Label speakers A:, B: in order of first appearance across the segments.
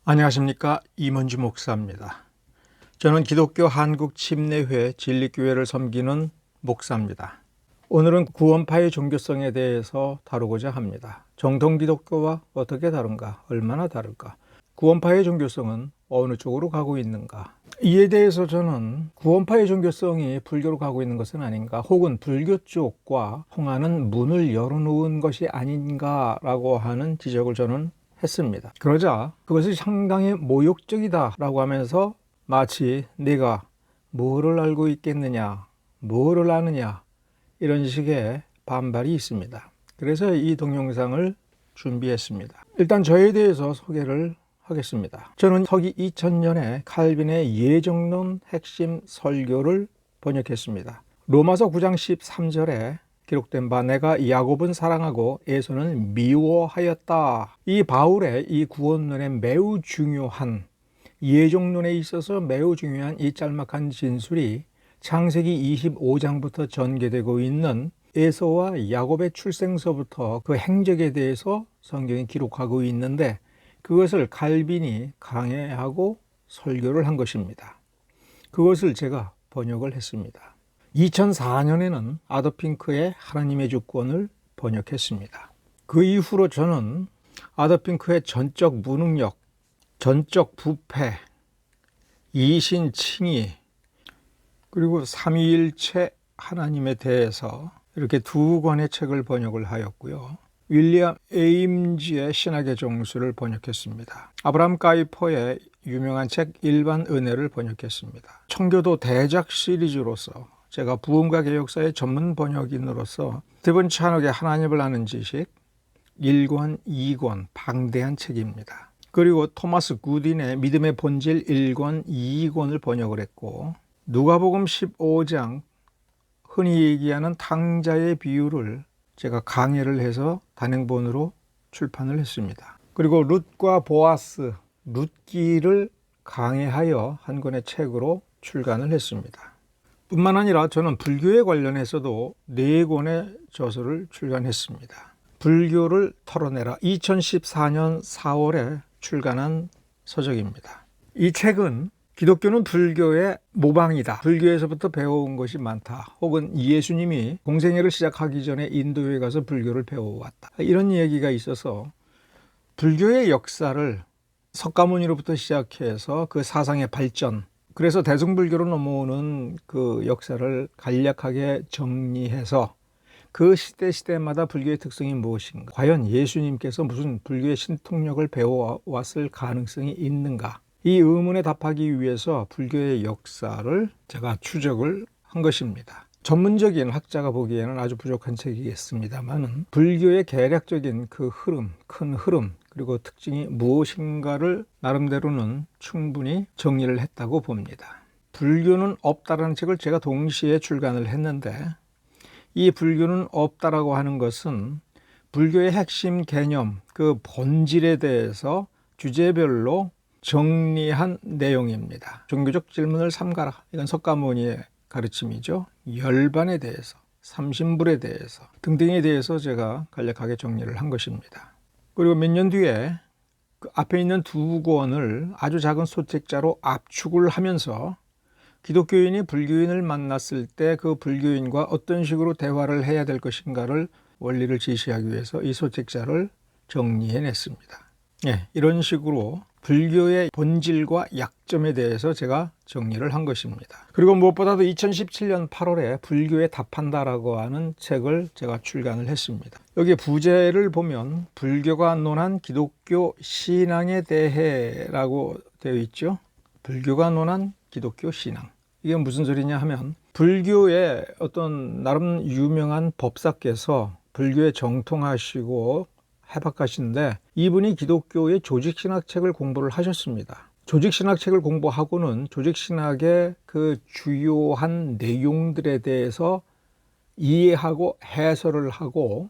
A: 안녕하십니까, 임원주 목사입니다. 저는 기독교 한국침례회 진리교회를 섬기는 목사입니다. 오늘은 구원파의 종교성에 대해서 다루고자 합니다. 정통 기독교와 어떻게 다른가, 얼마나 다를까, 구원파의 종교성은 어느 쪽으로 가고 있는가, 이에 대해서 저는 구원파의 종교성이 불교로 가고 있는 것은 아닌가, 혹은 불교 쪽과 통하는 문을 열어놓은 것이 아닌가라고 하는 지적을 저는 했습니다. 그러자 그것이 상당히 모욕적이다라고 하면서 마치 내가 뭐를 알고 있겠느냐, 뭐를 아느냐, 이런 식의 반발이 있습니다. 그래서 이 동영상을 준비했습니다. 일단 저에 대해서 소개를 하겠습니다. 저는 서기 2000년에 칼빈의 예정론 핵심 설교를 번역했습니다. 로마서 9장 13절에 기록된 바 내가 야곱은 사랑하고 에서는 미워하였다. 이 바울의 이 구원론에 매우 중요한, 예정론에 있어서 매우 중요한 이 짤막한 진술이 창세기 25장부터 전개되고 있는 에서와 야곱의 출생서부터 그 행적에 대해서 성경이 기록하고 있는데, 그것을 칼빈이 강해하고 설교를 한 것입니다. 그것을 제가 번역을 했습니다. 2004년에는 아더핑크의 하나님의 주권을 번역했습니다. 그 이후로 저는 아더핑크의 전적 무능력, 전적 부패, 이신칭의, 그리고 삼위일체 하나님에 대해서 이렇게 두 권의 책을 번역을 하였고요. 윌리엄 에임즈의 신학의 종수를 번역했습니다. 아브라함 가이퍼의 유명한 책 일반 은혜를 번역했습니다. 청교도 대작 시리즈로서 제가 부흥과 개혁사의 전문 번역인으로서 스티븐 찬옥의 하나님을 아는 지식 1권, 2권 방대한 책입니다. 그리고 토마스 굿인의 믿음의 본질 1권, 2권을 번역을 했고, 누가복음 15장 흔히 얘기하는 탕자의 비유를 제가 강해를 해서 단행본으로 출판을 했습니다. 그리고 룻과 보아스, 룻기를 강해하여 한 권의 책으로 출간을 했습니다. 뿐만 아니라 저는 불교에 관련해서도 4권의 저서를 출간했습니다. 불교를 털어내라, 2014년 4월에 출간한 서적입니다. 이 책은 기독교는 불교의 모방이다, 불교에서부터 배워온 것이 많다, 혹은 예수님이 공생애를 시작하기 전에 인도에 가서 불교를 배워왔다, 이런 얘기가 있어서 불교의 역사를 석가모니로부터 시작해서 그 사상의 발전, 그래서 대승불교로 넘어오는 그 역사를 간략하게 정리해서 그 시대마다 불교의 특성이 무엇인가, 과연 예수님께서 무슨 불교의 신통력을 배워왔을 가능성이 있는가, 이 의문에 답하기 위해서 불교의 역사를 제가 추적을 한 것입니다. 전문적인 학자가 보기에는 아주 부족한 책이겠습니다만, 불교의 개략적인 그 흐름, 큰 흐름, 그리고 특징이 무엇인가를 나름대로는 충분히 정리를 했다고 봅니다. 불교는 없다라는 책을 제가 동시에 출간을 했는데, 이 불교는 없다라고 하는 것은 불교의 핵심 개념, 그 본질에 대해서 주제별로 정리한 내용입니다. 종교적 질문을 삼가라, 이건 석가모니의 가르침이죠. 열반에 대해서, 삼신불에 대해서 등등에 대해서 제가 간략하게 정리를 한 것입니다. 그리고 몇 년 뒤에 그 앞에 있는 2권을 아주 작은 소책자로 압축을 하면서 기독교인이 불교인을 만났을 때 그 불교인과 어떤 식으로 대화를 해야 될 것인가를 원리를 제시하기 위해서 이 소책자를 정리해냈습니다. 이런 식으로 불교의 본질과 약점에 대해서 제가 정리를 한 것입니다. 그리고 무엇보다도 2017년 8월에 불교에 답한다라고 하는 책을 제가 출간을 했습니다. 여기 부제를 보면 불교가 논한 기독교 신앙에 대해라고 되어 있죠. 불교가 논한 기독교 신앙. 이게 무슨 소리냐 하면, 불교의 어떤 나름 유명한 법사께서 불교에 정통하시고 해박하신데, 이분이 기독교의 조직신학책을 공부를 하셨습니다. 조직신학책을 공부하고는 조직신학의 그 주요한 내용들에 대해서 이해하고 해설을 하고,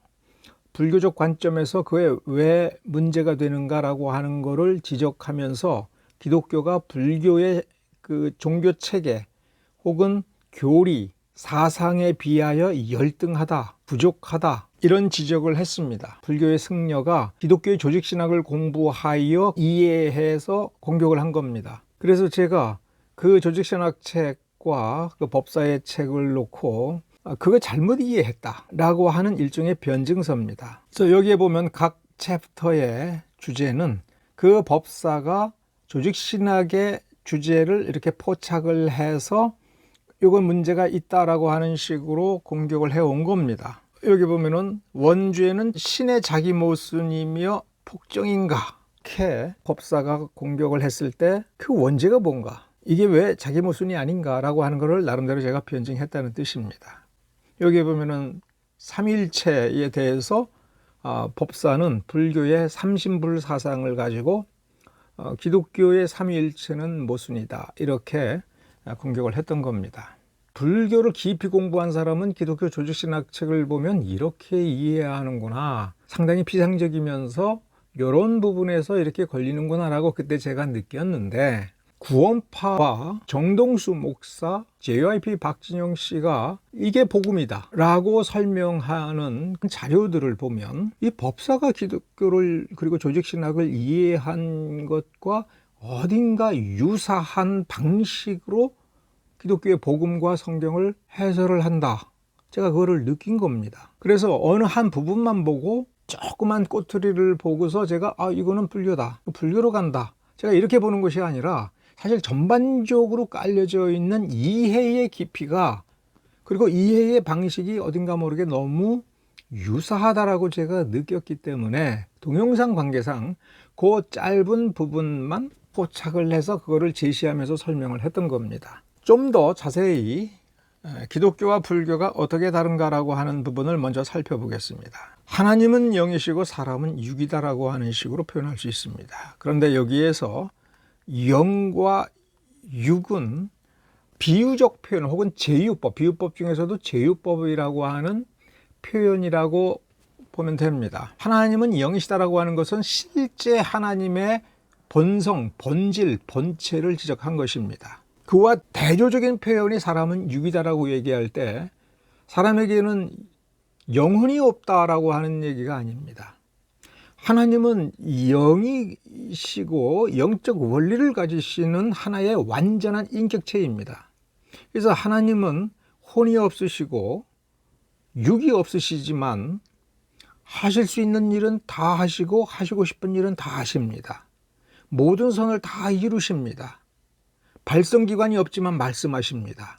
A: 불교적 관점에서 그게 왜 문제가 되는가라고 하는 것을 지적하면서 기독교가 불교의 그 종교체계 혹은 교리, 사상에 비하여 열등하다, 부족하다, 이런 지적을 했습니다. 불교의 승려가 기독교의 조직신학을 공부하여 이해해서 공격을 한 겁니다. 그래서 제가 그 조직신학 책과 그 법사의 책을 놓고 그거 잘못 이해했다라고 하는 일종의 변증서입니다. 그래서 여기에 보면 각 챕터의 주제는 그 법사가 조직신학의 주제를 이렇게 포착을 해서 이건 문제가 있다라고 하는 식으로 공격을 해온 겁니다. 여기 보면은 원주에는 신의 자기 모순이며 폭정인가? 이렇게 법사가 공격을 했을 때 그 원죄가 뭔가? 이게 왜 자기 모순이 아닌가라고 하는 것을 나름대로 제가 변증했다는 뜻입니다. 여기 보면은 삼일체에 대해서 법사는 불교의 삼신불 사상을 가지고 기독교의 삼위일체는 모순이다 이렇게 공격을 했던 겁니다. 불교를 깊이 공부한 사람은 기독교 조직신학 책을 보면 이렇게 이해해야 하는구나, 상당히 피상적이면서 이런 부분에서 이렇게 걸리는구나 라고 그때 제가 느꼈는데, 구원파와 정동수 목사, JYP 박진영 씨가 이게 복음이다 라고 설명하는 자료들을 보면 이 법사가 기독교를 그리고 조직신학을 이해한 것과 어딘가 유사한 방식으로 기독교의 복음과 성경을 해설을 한다, 제가 그거를 느낀 겁니다. 그래서 어느 한 부분만 보고 조그만 꼬투리를 보고서 제가 이거는 불교다, 불교로 간다, 제가 이렇게 보는 것이 아니라 사실 전반적으로 깔려져 있는 이해의 깊이가, 그리고 이해의 방식이 어딘가 모르게 너무 유사하다라고 제가 느꼈기 때문에 동영상 관계상 그 짧은 부분만 포착을 해서 그거를 제시하면서 설명을 했던 겁니다. 좀 더 자세히 기독교와 불교가 어떻게 다른가라고 하는 부분을 먼저 살펴보겠습니다. 하나님은 영이시고 사람은 육이다라고 하는 식으로 표현할 수 있습니다. 그런데 여기에서 영과 육은 비유적 표현 혹은 제유법, 비유법 중에서도 제유법이라고 하는 표현이라고 보면 됩니다. 하나님은 영이시다라고 하는 것은 실제 하나님의 본성, 본질, 본체를 지적한 것입니다. 그와 대조적인 표현이 사람은 육이다라고 얘기할 때 사람에게는 영혼이 없다라고 하는 얘기가 아닙니다. 하나님은 영이시고 영적 원리를 가지시는 하나의 완전한 인격체입니다. 그래서 하나님은 혼이 없으시고 육이 없으시지만 하실 수 있는 일은 다 하시고 하시고 싶은 일은 다 하십니다. 모든 선을 다 이루십니다. 발성기관이 없지만 말씀하십니다.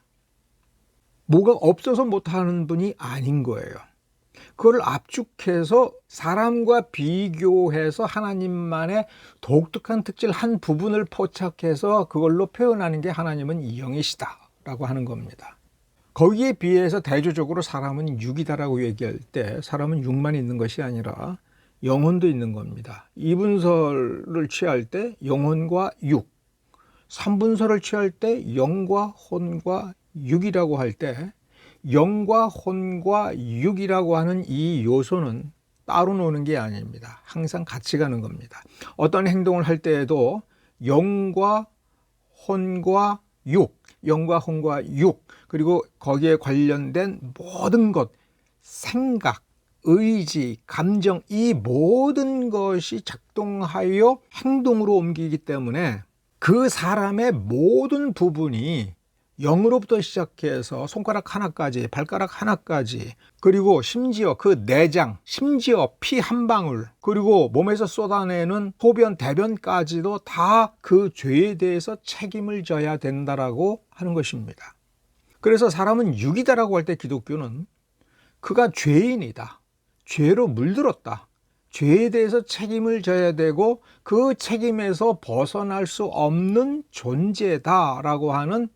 A: 뭐가 없어서 못하는 분이 아닌 거예요. 그걸 압축해서 사람과 비교해서 하나님만의 독특한 특질 한 부분을 포착해서 그걸로 표현하는 게 하나님은 영이시다라고 하는 겁니다. 거기에 비해서 대조적으로 사람은 육이다라고 얘기할 때 사람은 육만 있는 것이 아니라 영혼도 있는 겁니다. 이분설을 취할 때 영혼과 육, 삼분설을 취할 때 영과 혼과 육이라고 할 때 영과 혼과 육이라고 하는 이 요소는 따로 노는 게 아닙니다. 항상 같이 가는 겁니다. 어떤 행동을 할 때에도 영과 혼과 육, 영과 혼과 육, 그리고 거기에 관련된 모든 것, 생각, 의지, 감정, 이 모든 것이 작동하여 행동으로 옮기기 때문에 그 사람의 모든 부분이 영으로부터 시작해서 손가락 하나까지, 발가락 하나까지, 그리고 심지어 그 내장, 심지어 피 한 방울, 그리고 몸에서 쏟아내는 소변, 대변까지도 다 그 죄에 대해서 책임을 져야 된다라고 하는 것입니다. 그래서 사람은 육이다라고 할 때 기독교는 그가 죄인이다, 죄로 물들었다, 죄에 대해서 책임을 져야 되고 그 책임에서 벗어날 수 없는 존재다라고 하는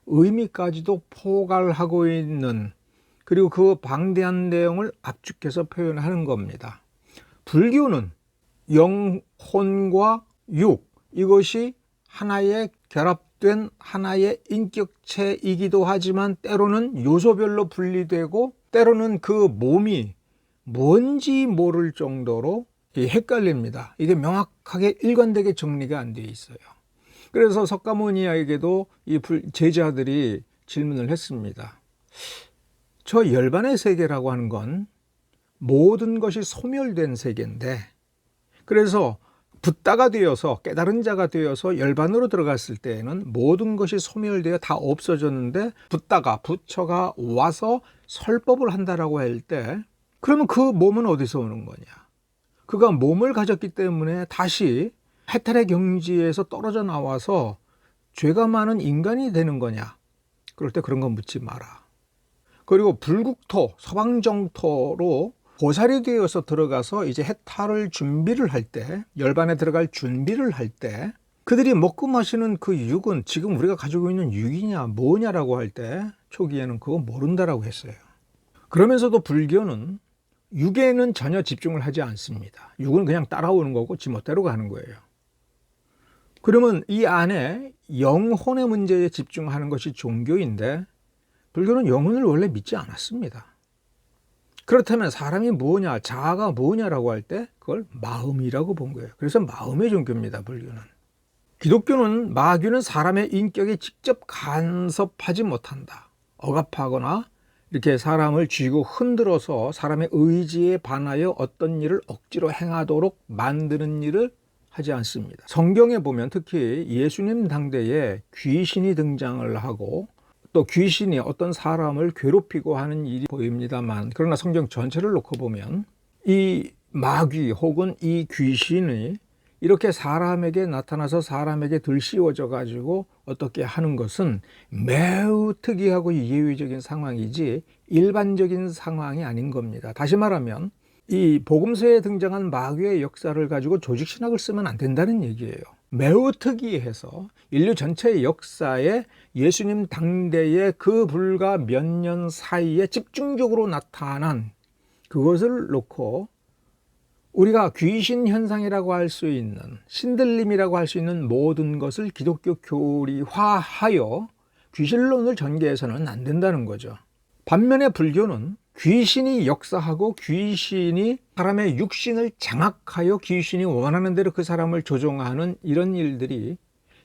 A: 의미까지도 포괄하고 있는, 그리고 그 방대한 내용을 압축해서 표현하는 겁니다. 불교는 영혼과 육, 이것이 하나의 결합된 하나의 인격체이기도 하지만 때로는 요소별로 분리되고 때로는 그 몸이 뭔지 모를 정도로 헷갈립니다. 이게 명확하게 일관되게 정리가 안 되어 있어요. 그래서 석가모니에게도 이 제자들이 질문을 했습니다. 저 열반의 세계라고 하는 건 모든 것이 소멸된 세계인데, 그래서 붓다가 되어서 깨달은 자가 되어서 열반으로 들어갔을 때에는 모든 것이 소멸되어 다 없어졌는데, 부처가 와서 설법을 한다라고 할 때, 그러면 그 몸은 어디서 오는 거냐? 그가 몸을 가졌기 때문에 다시 해탈의 경지에서 떨어져 나와서 죄가 많은 인간이 되는 거냐? 그럴 때 그런 건 묻지 마라. 그리고 불국토, 서방정토로 보살이 되어서 들어가서 이제 해탈을 준비를 할 때, 열반에 들어갈 준비를 할 때, 그들이 먹고 마시는 그 육은 지금 우리가 가지고 있는 육이냐 뭐냐라고 할 때 초기에는 그거 모른다라고 했어요. 그러면서도 불교는 육에는 전혀 집중을 하지 않습니다. 육은 그냥 따라오는 거고 지멋대로 가는 거예요. 그러면 이 안에 영혼의 문제에 집중하는 것이 종교인데, 불교는 영혼을 원래 믿지 않았습니다. 그렇다면 사람이 뭐냐, 자아가 뭐냐라고 할 때 그걸 마음이라고 본 거예요. 그래서 마음의 종교입니다, 불교는. 기독교는 마귀는 사람의 인격에 직접 간섭하지 못한다. 억압하거나 이렇게 사람을 쥐고 흔들어서 사람의 의지에 반하여 어떤 일을 억지로 행하도록 만드는 일을 하지 않습니다. 성경에 보면 특히 예수님 당대에 귀신이 등장을 하고 또 귀신이 어떤 사람을 괴롭히고 하는 일이 보입니다만, 그러나 성경 전체를 놓고 보면 이 마귀 혹은 이 귀신이 이렇게 사람에게 나타나서 사람에게 들씌워져 가지고 어떻게 하는 것은 매우 특이하고 예외적인 상황이지 일반적인 상황이 아닌 겁니다. 다시 말하면 이 복음서에 등장한 마귀의 역사를 가지고 조직신학을 쓰면 안 된다는 얘기예요. 매우 특이해서 인류 전체의 역사에 예수님 당대의 그 불과 몇 년 사이에 집중적으로 나타난 그것을 놓고 우리가 귀신 현상이라고 할 수 있는, 신들림이라고 할 수 있는 모든 것을 기독교 교리화하여 귀신론을 전개해서는 안 된다는 거죠. 반면에 불교는 귀신이 역사하고 귀신이 사람의 육신을 장악하여 귀신이 원하는 대로 그 사람을 조종하는 이런 일들이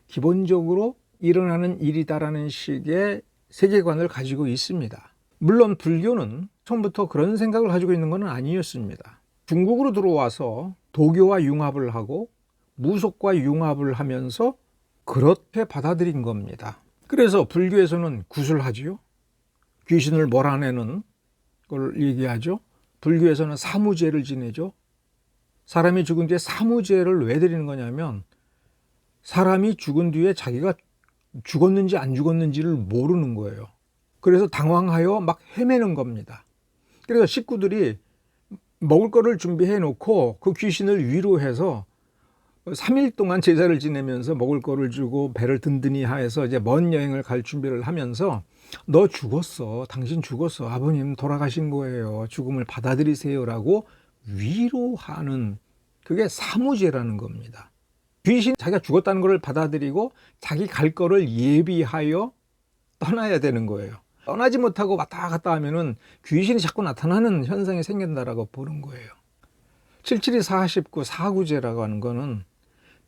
A: 기본적으로 일어나는 일이다라는 식의 세계관을 가지고 있습니다. 물론 불교는 처음부터 그런 생각을 가지고 있는 건 아니었습니다. 중국으로 들어와서 도교와 융합을 하고 무속과 융합을 하면서 그렇게 받아들인 겁니다. 그래서 불교에서는 구슬하지요. 귀신을 몰아내는 걸 얘기하죠. 불교에서는 사무제를 지내죠. 사람이 죽은 뒤에 사무제를 왜 드리는 거냐면, 사람이 죽은 뒤에 자기가 죽었는지 안 죽었는지를 모르는 거예요. 그래서 당황하여 막 헤매는 겁니다. 그래서 식구들이 먹을 거를 준비해 놓고 그 귀신을 위로해서 3일 동안 제사를 지내면서 먹을 거를 주고 배를 든든히 하여서 이제 먼 여행을 갈 준비를 하면서, 너 죽었어, 당신 죽었어, 아버님 돌아가신 거예요, 죽음을 받아들이세요라고 위로하는, 그게 사무제라는 겁니다. 귀신 자기가 죽었다는 것을 받아들이고 자기 갈 거를 예비하여 떠나야 되는 거예요. 떠나지 못하고 왔다 갔다 하면은 귀신이 자꾸 나타나는 현상이 생긴다라고 보는 거예요. 772 49 사구제라고 하는 거는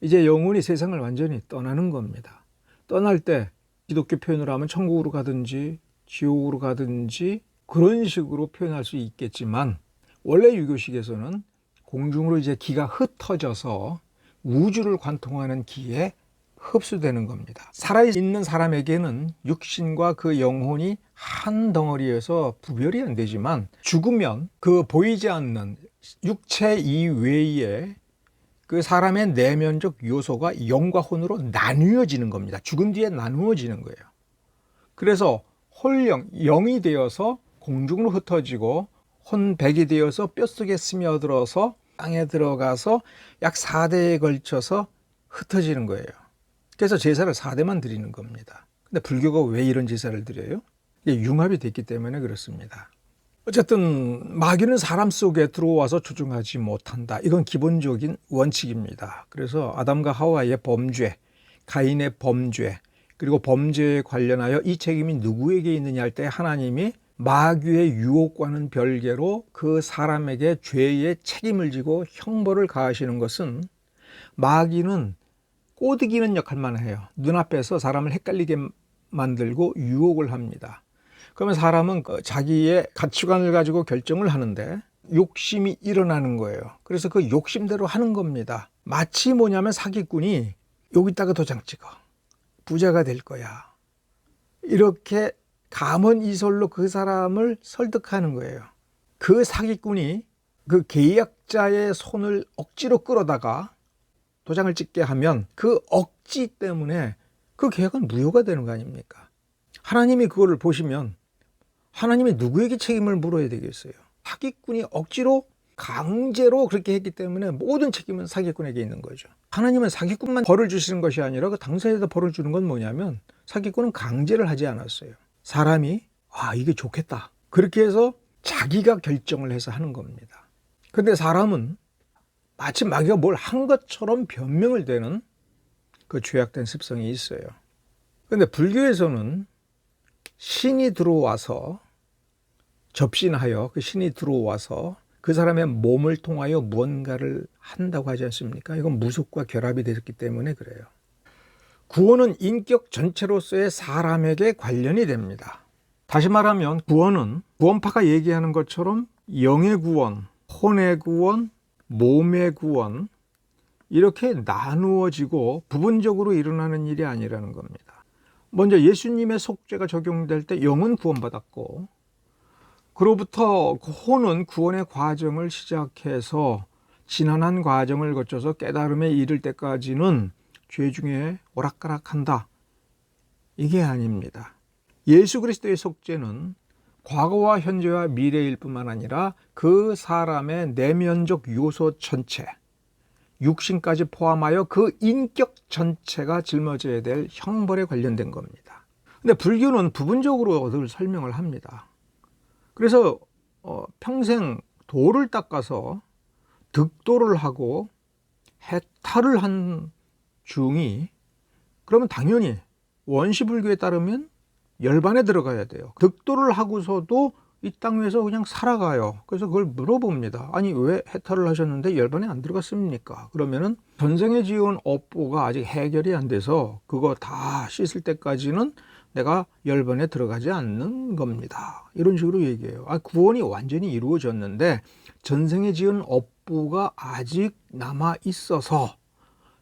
A: 이제 영혼이 세상을 완전히 떠나는 겁니다. 떠날 때 기독교 표현으로 하면 천국으로 가든지 지옥으로 가든지 그런 식으로 표현할 수 있겠지만, 원래 유교식에서는 공중으로 이제 기가 흩어져서 우주를 관통하는 기에 흡수되는 겁니다. 살아있는 사람에게는 육신과 그 영혼이 한 덩어리에서 구별이 안 되지만, 죽으면 그 보이지 않는 육체 이외에 그 사람의 내면적 요소가 영과 혼으로 나뉘어지는 겁니다. 죽은 뒤에 나누어지는 거예요. 그래서 홀영, 영이 되어서 공중으로 흩어지고 혼백이 되어서 뼛속에 스며들어서 땅에 들어가서 약 4대에 걸쳐서 흩어지는 거예요. 그래서 제사를 4대만 드리는 겁니다. 근데 불교가 왜 이런 제사를 드려요? 이게 융합이 됐기 때문에 그렇습니다. 어쨌든 마귀는 사람 속에 들어와서 조종하지 못한다. 이건 기본적인 원칙입니다. 그래서 아담과 하와의 범죄, 가인의 범죄, 그리고 범죄에 관련하여 이 책임이 누구에게 있느냐 할 때 하나님이 마귀의 유혹과는 별개로 그 사람에게 죄의 책임을 지고 형벌을 가하시는 것은, 마귀는 꼬드기는 역할만 해요. 눈앞에서 사람을 헷갈리게 만들고 유혹을 합니다. 그러면 사람은 자기의 가치관을 가지고 결정을 하는데, 욕심이 일어나는 거예요. 그래서 그 욕심대로 하는 겁니다. 마치 뭐냐면 사기꾼이 여기다가 도장 찍어. 부자가 될 거야. 이렇게 감언이설로 그 사람을 설득하는 거예요. 그 사기꾼이 그 계약자의 손을 억지로 끌어다가 도장을 찍게 하면 그 억지 때문에 그 계약은 무효가 되는 거 아닙니까? 하나님이 그거를 보시면 하나님이 누구에게 책임을 물어야 되겠어요? 사기꾼이 억지로 강제로 그렇게 했기 때문에 모든 책임은 사기꾼에게 있는 거죠. 하나님은 사기꾼만 벌을 주시는 것이 아니라 그 당사자에다 벌을 주는 건 뭐냐면 사기꾼은 강제를 하지 않았어요. 사람이 이게 좋겠다. 그렇게 해서 자기가 결정을 해서 하는 겁니다. 근데 사람은 마치 마귀가 뭘 한 것처럼 변명을 대는 그 죄악된 습성이 있어요. 근데 불교에서는 신이 들어와서 접신하여 그 신이 들어와서 그 사람의 몸을 통하여 무언가를 한다고 하지 않습니까? 이건 무속과 결합이 되었기 때문에 그래요. 구원은 인격 전체로서의 사람에게 관련이 됩니다. 다시 말하면 구원은 구원파가 얘기하는 것처럼 영의 구원, 혼의 구원, 몸의 구원 이렇게 나누어지고 부분적으로 일어나는 일이 아니라는 겁니다. 먼저 예수님의 속죄가 적용될 때 영은 구원받았고 그로부터 혼은 구원의 과정을 시작해서 지난한 과정을 거쳐서 깨달음에 이를 때까지는 죄 중에 오락가락한다. 이게 아닙니다. 예수 그리스도의 속죄는 과거와 현재와 미래일 뿐만 아니라 그 사람의 내면적 요소 전체, 육신까지 포함하여 그 인격 전체가 짊어져야 될 형벌에 관련된 겁니다. 근데 불교는 부분적으로 늘 설명을 합니다. 그래서 평생 돌을 닦아서 득도를 하고 해탈을 한 중이 그러면 당연히 원시불교에 따르면 열반에 들어가야 돼요. 득도를 하고서도 이 땅 위에서 그냥 살아가요. 그래서 그걸 물어봅니다. 아니 왜 해탈을 하셨는데 열반에 안 들어갔습니까? 그러면은 전생에 지은 업보가 아직 해결이 안 돼서 그거 다 씻을 때까지는 내가 열반에 들어가지 않는 겁니다. 이런 식으로 얘기해요. 구원이 완전히 이루어졌는데 전생에 지은 업보가 아직 남아 있어서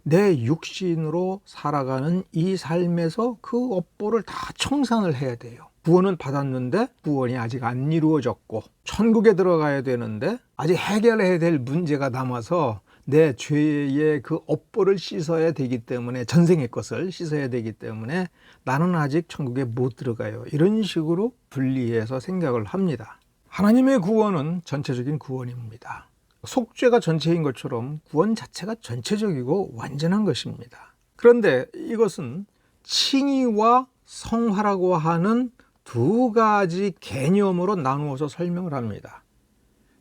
A: 내 육신으로 살아가는 이 삶에서 그 업보를 다 청산을 해야 돼요. 구원은 받았는데 구원이 아직 안 이루어졌고 천국에 들어가야 되는데 아직 해결해야 될 문제가 남아서 내 죄의 그 업보를 씻어야 되기 때문에 전생의 것을 씻어야 되기 때문에 나는 아직 천국에 못 들어가요. 이런 식으로 분리해서 생각을 합니다. 하나님의 구원은 전체적인 구원입니다. 속죄가 전체인 것처럼 구원 자체가 전체적이고 완전한 것입니다. 그런데 이것은 칭의와 성화라고 하는 두 가지 개념으로 나누어서 설명을 합니다.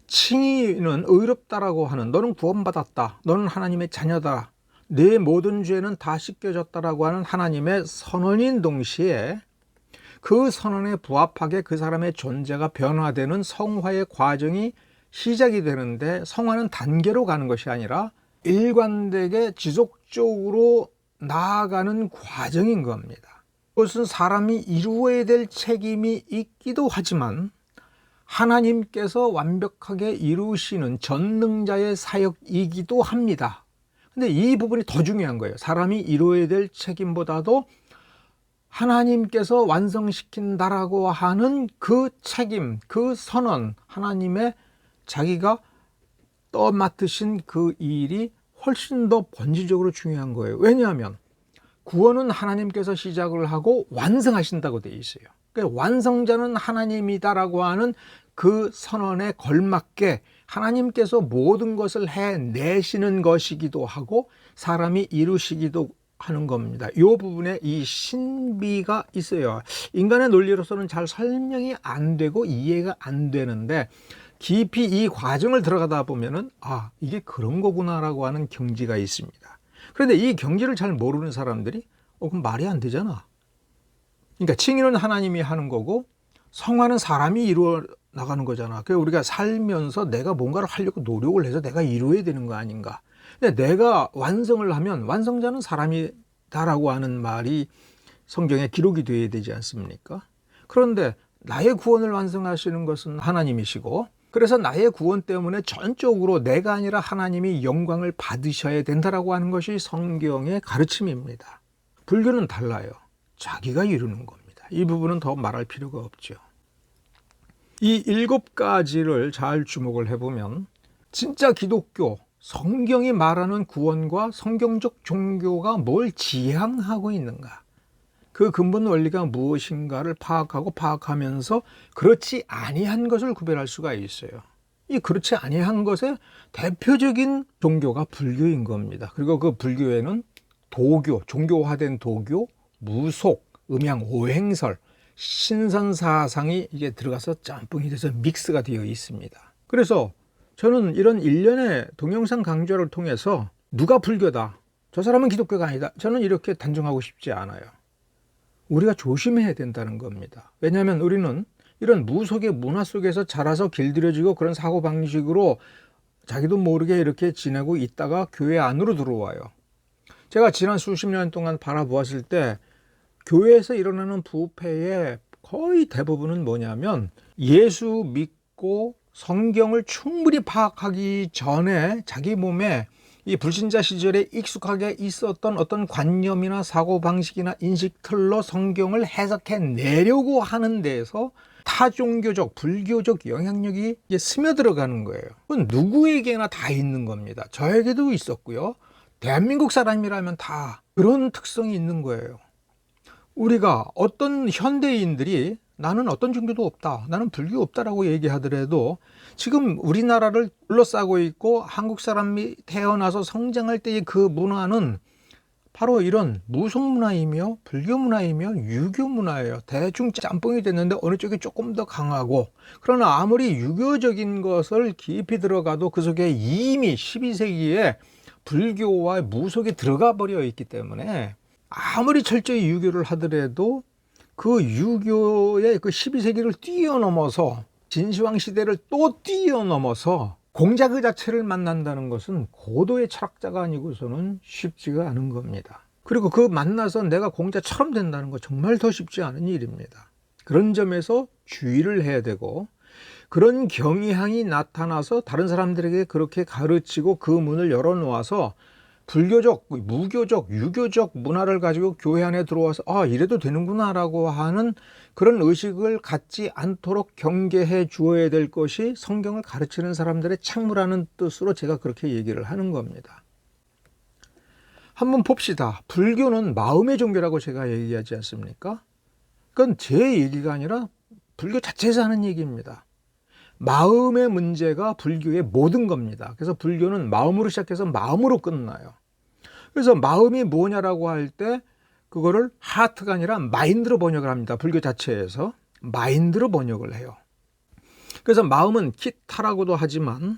A: 칭의는 의롭다라고 하는 너는 구원받았다. 너는 하나님의 자녀다. 내 모든 죄는 다 씻겨졌다라고 하는 하나님의 선언인 동시에 그 선언에 부합하게 그 사람의 존재가 변화되는 성화의 과정이 시작이 되는데 성화는 단계로 가는 것이 아니라 일관되게 지속적으로 나아가는 과정인 겁니다. 그것은 사람이 이루어야 될 책임이 있기도 하지만 하나님께서 완벽하게 이루시는 전능자의 사역이기도 합니다. 근데 이 부분이 더 중요한 거예요. 사람이 이루어야 될 책임보다도 하나님께서 완성시킨다라고 하는 그 책임, 그 선언, 하나님의 자기가 떠맡으신 그 일이 훨씬 더 본질적으로 중요한 거예요. 왜냐하면 구원은 하나님께서 시작을 하고 완성하신다고 되어 있어요. 그러니까 완성자는 하나님이다라고 하는 그 선언에 걸맞게 하나님께서 모든 것을 해내시는 것이기도 하고 사람이 이루시기도 하는 겁니다. 이 부분에 이 신비가 있어요. 인간의 논리로서는 잘 설명이 안 되고 이해가 안 되는데 깊이 이 과정을 들어가다 보면은 이게 그런 거구나라고 하는 경지가 있습니다. 그런데 이 경지를 잘 모르는 사람들이 그럼 말이 안 되잖아. 그러니까 칭의는 하나님이 하는 거고 성화는 사람이 이루어 나가는 거잖아. 그래서 우리가 살면서 내가 뭔가를 하려고 노력을 해서 내가 이루어야 되는 거 아닌가. 근데 내가 완성을 하면 완성자는 사람이다라고 하는 말이 성경에 기록이 되어야 되지 않습니까? 그런데 나의 구원을 완성하시는 것은 하나님이시고 그래서 나의 구원 때문에 전적으로 내가 아니라 하나님이 영광을 받으셔야 된다라고 하는 것이 성경의 가르침입니다. 불교는 달라요. 자기가 이루는 겁니다. 이 부분은 더 말할 필요가 없죠. 이 7가지를 잘 주목을 해보면 진짜 기독교, 성경이 말하는 구원과 성경적 종교가 뭘 지향하고 있는가, 그 근본 원리가 무엇인가를 파악하면서 그렇지 아니한 것을 구별할 수가 있어요. 이 그렇지 아니한 것의 대표적인 종교가 불교인 겁니다. 그리고 그 불교에는 도교, 종교화된 도교, 무속, 음양, 오행설, 신선사상이 이게 들어가서 짬뽕이 돼서 믹스가 되어 있습니다. 그래서 저는 이런 일련의 동영상 강좌를 통해서 누가 불교다, 저 사람은 기독교가 아니다, 저는 이렇게 단정하고 싶지 않아요. 우리가 조심해야 된다는 겁니다. 왜냐하면 우리는 이런 무속의 문화 속에서 자라서 길들여지고 그런 사고방식으로 자기도 모르게 이렇게 지내고 있다가 교회 안으로 들어와요. 제가 지난 수십 년 동안 바라보았을 때 교회에서 일어나는 부패의 거의 대부분은 뭐냐면 예수 믿고 성경을 충분히 파악하기 전에 자기 몸에 이 불신자 시절에 익숙하게 있었던 어떤 관념이나 사고방식이나 인식틀로 성경을 해석해 내려고 하는 데에서 타종교적, 불교적 영향력이 스며들어가는 거예요. 그건 누구에게나 다 있는 겁니다. 저에게도 있었고요. 대한민국 사람이라면 다 그런 특성이 있는 거예요. 우리가 어떤 현대인들이 나는 어떤 종교도 없다, 나는 불교 없다라고 얘기하더라도 지금 우리나라를 둘러싸고 있고 한국 사람이 태어나서 성장할 때의 그 문화는 바로 이런 무속 문화이며 불교 문화이며 유교 문화예요. 대충 짬뽕이 됐는데 어느 쪽이 조금 더 강하고, 그러나 아무리 유교적인 것을 깊이 들어가도 그 속에 이미 12세기에 불교와 무속이 들어가 버려 있기 때문에 아무리 철저히 유교를 하더라도 그 유교의 그 12세기를 뛰어넘어서 진시황 시대를 또 뛰어넘어서 공자 그 자체를 만난다는 것은 고도의 철학자가 아니고서는 쉽지가 않은 겁니다. 그리고 그 만나서 내가 공자처럼 된다는 거 정말 더 쉽지 않은 일입니다. 그런 점에서 주의를 해야 되고, 그런 경향이 나타나서 다른 사람들에게 그렇게 가르치고 그 문을 열어놓아서 불교적, 무교적, 유교적 문화를 가지고 교회 안에 들어와서 이래도 되는구나 라고 하는 그런 의식을 갖지 않도록 경계해 주어야 될 것이 성경을 가르치는 사람들의 책무라는 뜻으로 제가 그렇게 얘기를 하는 겁니다. 한번 봅시다. 불교는 마음의 종교라고 제가 얘기하지 않습니까? 그건 제 얘기가 아니라 불교 자체에서 하는 얘기입니다. 마음의 문제가 불교의 모든 겁니다. 그래서 불교는 마음으로 시작해서 마음으로 끝나요. 그래서 마음이 뭐냐라고 할 때 그거를 하트가 아니라 마인드로 번역을 합니다. 불교 자체에서 마인드로 번역을 해요. 그래서 마음은 키타라고도 하지만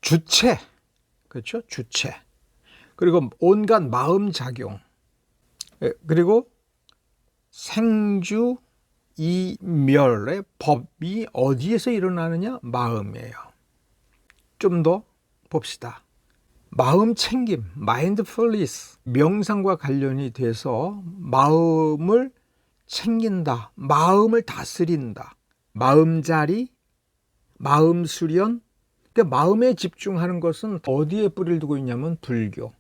A: 주체, 그렇죠? 주체. 그리고 온갖 마음 작용, 그리고 생주 이멸의 법이 어디에서 일어나느냐? 마음이에요. 좀 더 봅시다. 마음 챙김, 마인드풀니스, 명상과 관련이 돼서 마음을 챙긴다, 마음을 다스린다, 마음자리, 마음 수련. 근데 마음에 집중하는 것은 어디에 뿌리를 두고 있냐면 불교,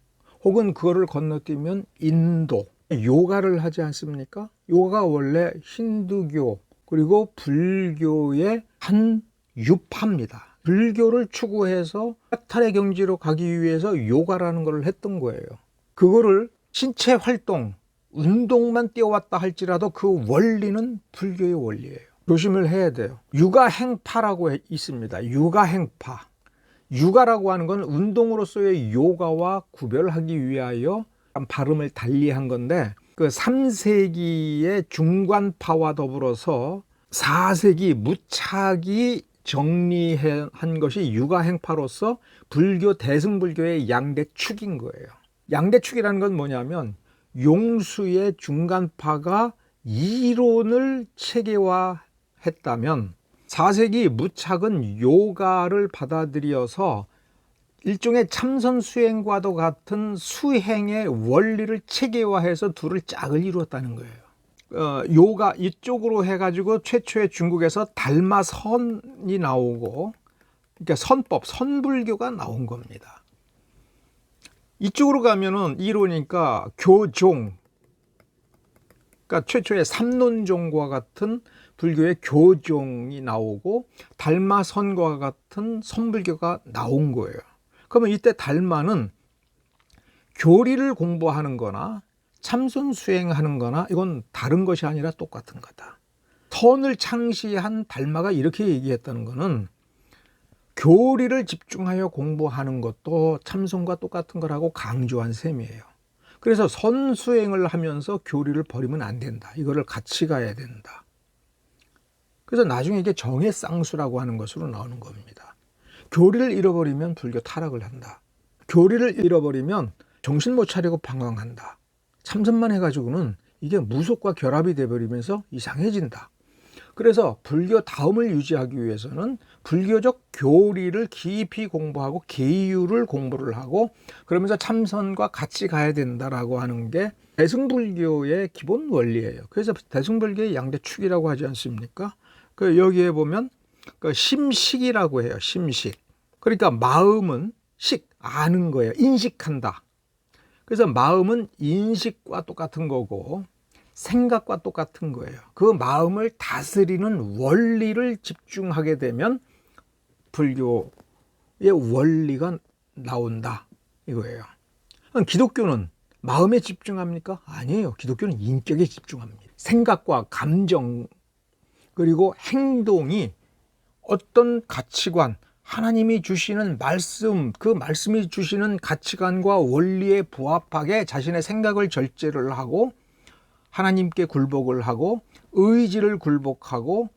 A: 혹은 그거를 건너뛰면 인도, 요가를 하지 않습니까? 요가가 원래 힌두교 그리고 불교의 한 유파입니다. 불교를 추구해서 해탈의 경지로 가기 위해서 요가라는 걸 했던 거예요. 그거를 신체 활동, 운동만 띄워왔다 할지라도 그 원리는 불교의 원리예요. 조심을 해야 돼요. 육아행파라고 있습니다. 육아행파. 육아라고 하는 건 운동으로서의 요가와 구별하기 위하여 발음을 달리한 건데, 그 3세기의 중관파와 더불어서 4세기 무착이 정리한 것이 육아행파로서 불교 대승불교의 양대축인 거예요. 양대축이라는 건 뭐냐면 용수의 중간파가 이론을 체계화했다면 4세기 무착은 요가를 받아들여서 일종의 참선 수행과도 같은 수행의 원리를 체계화해서 둘을 짝을 이루었다는 거예요. 요가 이쪽으로 해가지고 최초의 중국에서 달마선이 나오고, 그러니까 선불교가 나온 겁니다. 이쪽으로 가면은 이로니까 교종, 그러니까 최초의 삼론종과 같은 불교의 교종이 나오고 달마선과 같은 선불교가 나온 거예요. 그러면 이때 달마는 교리를 공부하는 거나 참선 수행하는 거나 이건 다른 것이 아니라 똑같은 거다. 선을 창시한 달마가 이렇게 얘기했다는 거는 교리를 집중하여 공부하는 것도 참선과 똑같은 거라고 강조한 셈이에요. 그래서 선수행을 하면서 교리를 버리면 안 된다. 이거를 같이 가야 된다. 그래서 나중에 이게 정해쌍수라고 하는 것으로 나오는 겁니다. 교리를 잃어버리면 불교 타락을 한다. 교리를 잃어버리면 정신 못 차리고 방황한다. 참선만 해가지고는 이게 무속과 결합이 돼버리면서 이상해진다. 그래서 불교 다음을 유지하기 위해서는 불교적 교리를 깊이 공부하고 계율을 공부를 하고 그러면서 참선과 같이 가야 된다라고 하는 게 대승불교의 기본 원리예요. 그래서 대승불교의 양대축이라고 하지 않습니까? 여기에 보면 심식이라고 해요. 심식. 그러니까 마음은 아는 거예요. 인식한다. 그래서 마음은 인식과 똑같은 거고 생각과 똑같은 거예요. 그 마음을 다스리는 원리를 집중하게 되면 불교의 원리가 나온다 이거예요. 기독교는 마음에 집중합니까? 아니에요. 기독교는 인격에 집중합니다. 생각과 감정 그리고 행동이 어떤 가치관, 하나님이 주시는 말씀, 그 말씀이 주시는 가치관과 원리에 부합하게 자신의 생각을 절제를 하고 하나님께 굴복을 하고 의지를 굴복하고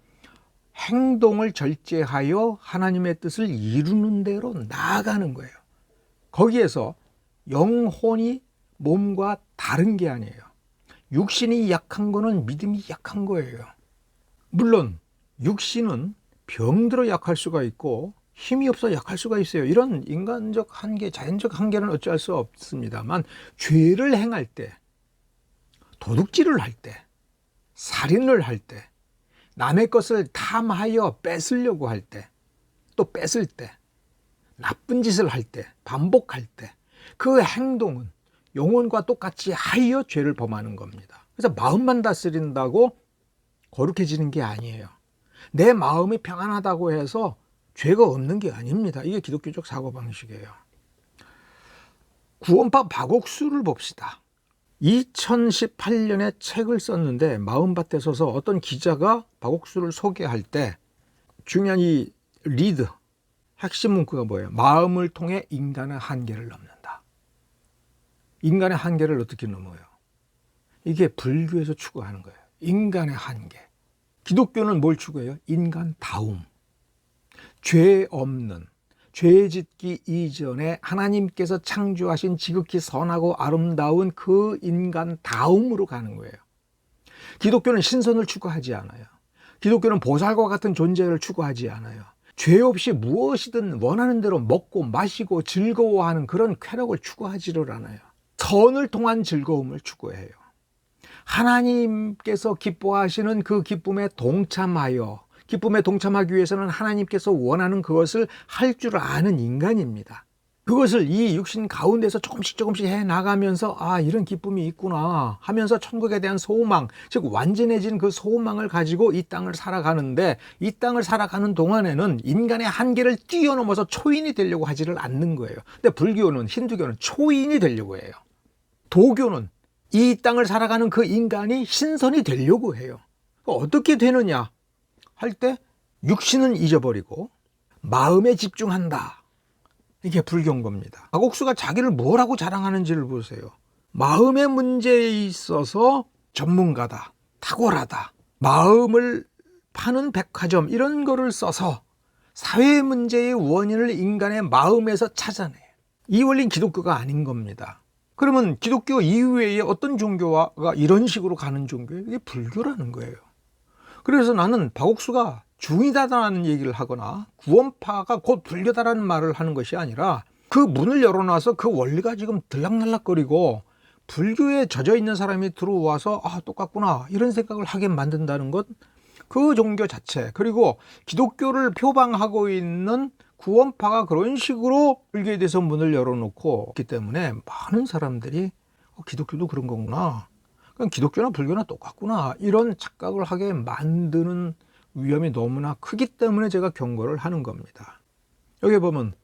A: 행동을 절제하여 하나님의 뜻을 이루는 대로 나아가는 거예요. 거기에서 영혼이 몸과 다른 게 아니에요. 육신이 약한 거는 믿음이 약한 거예요. 물론 육신은 병들어 약할 수가 있고 힘이 없어 약할 수가 있어요. 이런 인간적 한계, 자연적 한계는 어찌할 수 없습니다만 죄를 행할 때, 도둑질을 할 때, 살인을 할 때, 남의 것을 탐하여 뺏으려고 할 때, 또 뺏을 때, 나쁜 짓을 할 때, 반복할 때, 그 행동은 영혼과 똑같이 하여 죄를 범하는 겁니다. 그래서 마음만 다스린다고 거룩해지는 게 아니에요. 내 마음이 평안하다고 해서 죄가 없는 게 아닙니다. 이게 기독교적 사고방식이에요. 구원파 박옥수를 봅시다. 2018년에 책을 썼는데 마음밭에 서서 어떤 기자가 박옥수를 소개할 때 중요한 이 리드, 핵심 문구가 뭐예요? 마음을 통해 인간의 한계를 넘는다. 인간의 한계를 어떻게 넘어요? 이게 불교에서 추구하는 거예요. 인간의 한계. 기독교는 뭘 추구해요? 인간다움. 죄 없는, 죄 짓기 이전에 하나님께서 창조하신 지극히 선하고 아름다운 그 인간다움으로 가는 거예요. 기독교는 신선을 추구하지 않아요. 기독교는 보살과 같은 존재를 추구하지 않아요. 죄 없이 무엇이든 원하는 대로 먹고 마시고 즐거워하는 그런 쾌락을 추구하지를 않아요. 선을 통한 즐거움을 추구해요. 하나님께서 기뻐하시는 그 기쁨에 동참하여 기쁨에 동참하기 위해서는 하나님께서 원하는 그것을 할 줄 아는 인간입니다. 그것을 이 육신 가운데서 조금씩 해나가면서 이런 기쁨이 있구나 하면서 천국에 대한 소망, 즉 완전해진 그 소망을 가지고 이 땅을 살아가는데 이 땅을 살아가는 동안에는 인간의 한계를 뛰어넘어서 초인이 되려고 하지를 않는 거예요. 근데 불교는, 힌두교는 초인이 되려고 해요. 도교는 이 땅을 살아가는 그 인간이 신선이 되려고 해요. 어떻게 되느냐 할 때 육신은 잊어버리고 마음에 집중한다. 이게 불교인 겁니다. 박옥수가 자기를 뭐라고 자랑하는지를 보세요. 마음의 문제에 있어서 전문가다, 탁월하다, 마음을 파는 백화점 이런 거를 써서 사회 문제의 원인을 인간의 마음에서 찾아내요. 이 원리는 기독교가 아닌 겁니다. 그러면 기독교 이외에 어떤 종교가 이런 식으로 가는 종교예요? 이게 불교라는 거예요. 그래서 나는 박옥수가 중이다라는 얘기를 하거나 구원파가 곧 불교다라는 말을 하는 것이 아니라 그 문을 열어놔서 그 원리가 지금 들락날락거리고 불교에 젖어 있는 사람이 들어와서 똑같구나 이런 생각을 하게 만든다는 것, 그 종교 자체, 그리고 기독교를 표방하고 있는 구원파가 그런 식으로 불교에 대해서 문을 열어놓고 있기 때문에 많은 사람들이 기독교도 그런 거구나, 그럼 기독교나 불교나 똑같구나 이런 착각을 하게 만드는 위험이 너무나 크기 때문에 제가 경고를 하는 겁니다. 여기 보면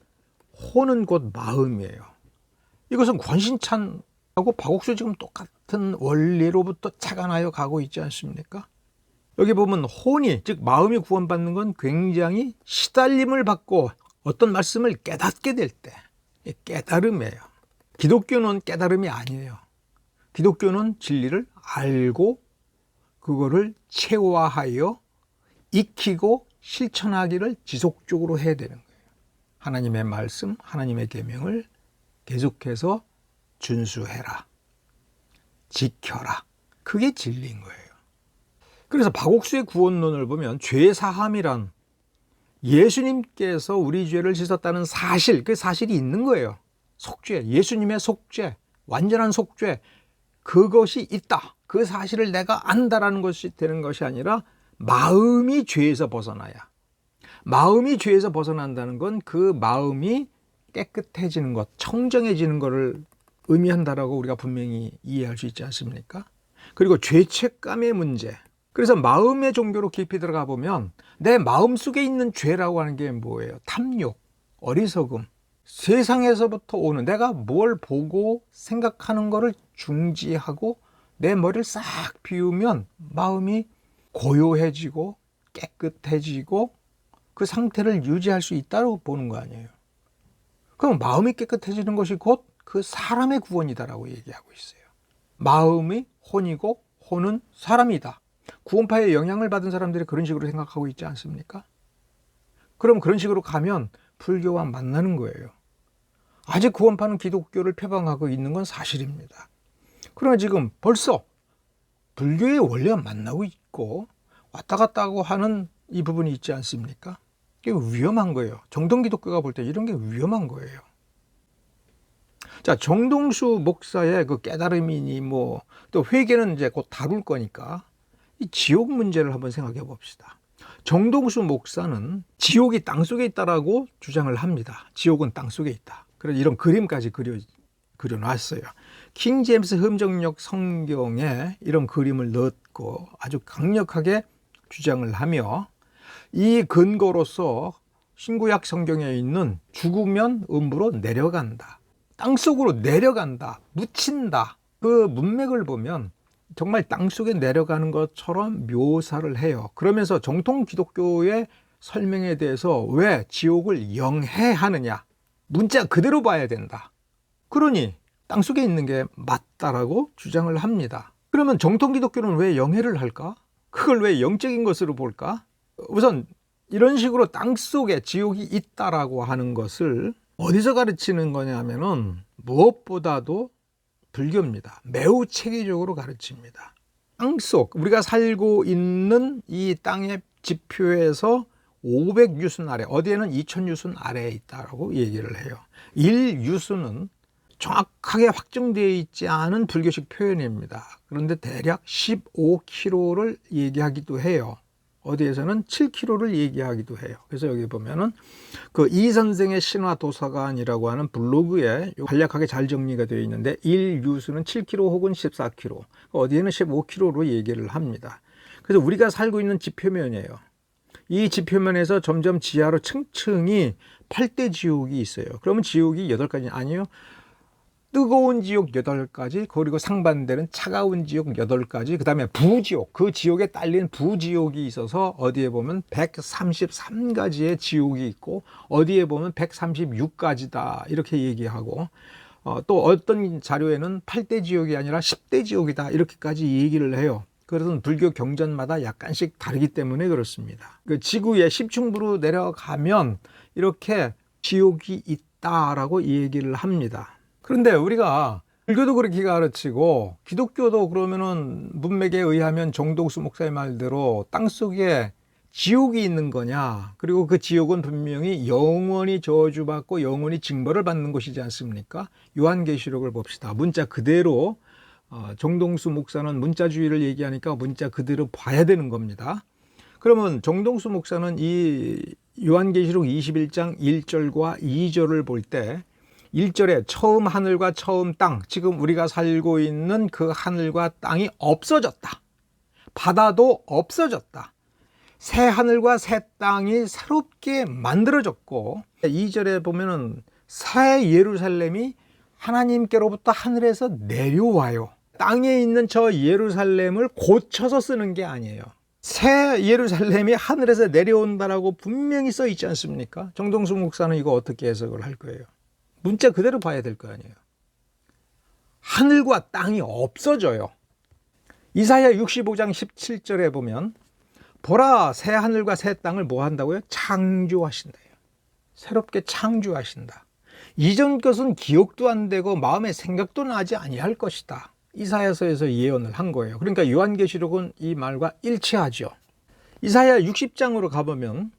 A: 호는 곧 마음이에요. 이것은 권신찬하고 박옥수 지금 똑같은 원리로부터 착안하여 가고 있지 않습니까? 여기 보면 혼이, 즉 마음이 구원받는 건 굉장히 시달림을 받고 어떤 말씀을 깨닫게 될 때, 깨달음이에요. 기독교는 깨달음이 아니에요. 기독교는 진리를 알고 그거를 체화하여 익히고 실천하기를 지속적으로 해야 되는 거예요. 하나님의 말씀, 하나님의 계명을 계속해서 준수해라, 지켜라. 그게 진리인 거예요. 그래서 박옥수의 구원론을 보면 죄사함이란 예수님께서 우리 죄를 씻었다는 사실, 그 사실이 있는 거예요. 속죄, 예수님의 속죄, 완전한 속죄, 그것이 있다. 그 사실을 내가 안다라는 것이 되는 것이 아니라 마음이 죄에서 벗어나야. 마음이 죄에서 벗어난다는 건 그 마음이 깨끗해지는 것, 청정해지는 것을 의미한다라고 우리가 분명히 이해할 수 있지 않습니까? 그리고 죄책감의 문제. 그래서 마음의 종교로 깊이 들어가 보면 내 마음속에 있는 죄라고 하는 게 뭐예요? 탐욕, 어리석음, 세상에서부터 오는, 내가 뭘 보고 생각하는 거를 중지하고 내 머리를 싹 비우면 마음이 고요해지고 깨끗해지고 그 상태를 유지할 수 있다고 보는 거 아니에요. 그럼 마음이 깨끗해지는 것이 곧 그 사람의 구원이다라고 얘기하고 있어요. 마음이 혼이고 혼은 사람이다. 구원파의 영향을 받은 사람들이 그런 식으로 생각하고 있지 않습니까? 그럼 그런 식으로 가면 불교와 만나는 거예요. 아직 구원파는 기독교를 표방하고 있는 건 사실입니다. 그러나 지금 벌써 불교의 원리와 만나고 있고 왔다 갔다 하고 하는 이 부분이 있지 않습니까? 이게 위험한 거예요. 정통 기독교가 볼 때 이런 게 위험한 거예요. 자, 정동수 목사의 그 깨달음이니 또 회개는 이제 곧 다룰 거니까 이 지옥 문제를 한번 생각해 봅시다. 정동수 목사는 지옥이 땅속에 있다라고 주장을 합니다. 지옥은 땅속에 있다. 그래서 이런 그림까지 그려놨어요. 킹 제임스 흠정역 성경에 이런 그림을 넣고 아주 강력하게 주장을 하며 이 근거로서 신구약 성경에 있는 죽으면 음부로 내려간다, 땅속으로 내려간다, 묻힌다, 그 문맥을 보면 정말 땅속에 내려가는 것처럼 묘사를 해요. 그러면서 정통 기독교의 설명에 대해서 왜 지옥을 영해하느냐, 문자 그대로 봐야 된다, 그러니 땅속에 있는 게 맞다라고 주장을 합니다. 그러면 정통 기독교는 왜 영해를 할까? 그걸 왜 영적인 것으로 볼까? 우선 이런 식으로 땅속에 지옥이 있다라고 하는 것을 어디서 가르치는 거냐면은 무엇보다도 불교입니다. 매우 체계적으로 가르칩니다. 땅속, 우리가 살고 있는 이 땅의 지표에서 500유순 아래, 어디에는 2000유순 아래에 있다고 얘기를 해요. 1유순은 정확하게 확정되어 있지 않은 불교식 표현입니다. 그런데 대략 15km를 얘기하기도 해요. 어디에서는 7km를 얘기하기도 해요. 그래서 여기 보면은 그 이 선생의 신화 도서관이라고 하는 블로그에 간략하게 잘 정리가 되어 있는데 1유수는 7km 혹은 14km, 어디에는 15km로 얘기를 합니다. 그래서 우리가 살고 있는 지표면이에요. 이 지표면에서 점점 지하로 층층이 8대 지옥이 있어요. 그러면 지옥이 8가지 아니요. 뜨거운 지옥 8가지, 그리고 상반되는 차가운 지옥 8가지, 그 다음에 부지옥, 그 지옥에 딸린 부지옥이 있어서 어디에 보면 133가지의 지옥이 있고 어디에 보면 136가지다 이렇게 얘기하고, 또 어떤 자료에는 8대 지옥이 아니라 10대 지옥이다 이렇게까지 얘기를 해요. 그것은 불교 경전마다 약간씩 다르기 때문에 그렇습니다. 그 지구의 10층부로 내려가면 이렇게 지옥이 있다라고 얘기를 합니다. 그런데 우리가 불교도 그렇게 가르치고 기독교도 그러면은 문맥에 의하면 정동수 목사의 말대로 땅속에 지옥이 있는 거냐, 그리고 그 지옥은 분명히 영원히 저주받고 영원히 징벌을 받는 곳이지 않습니까? 요한계시록을 봅시다. 문자 그대로 정동수 목사는 문자주의를 얘기하니까 문자 그대로 봐야 되는 겁니다. 그러면 정동수 목사는 이 요한계시록 21장 1절과 2절을 볼 때 1절에 처음 하늘과 처음 땅, 지금 우리가 살고 있는 그 하늘과 땅이 없어졌다. 바다도 없어졌다. 새 하늘과 새 땅이 새롭게 만들어졌고 2절에 보면은 새 예루살렘이 하나님께로부터 하늘에서 내려와요. 땅에 있는 저 예루살렘을 고쳐서 쓰는 게 아니에요. 새 예루살렘이 하늘에서 내려온다라고 분명히 써 있지 않습니까? 정동수 목사는 이거 어떻게 해석을 할 거예요? 문자 그대로 봐야 될 거 아니에요. 하늘과 땅이 없어져요. 이사야 65장 17절에 보면 보라 새 하늘과 새 땅을 뭐 한다고요? 창조하신다. 새롭게 창조하신다. 이전 것은 기억도 안 되고 마음에 생각도 나지 아니할 것이다. 이사야서에서 예언을 한 거예요. 그러니까 요한계시록은 이 말과 일치하죠. 이사야 60장으로 가보면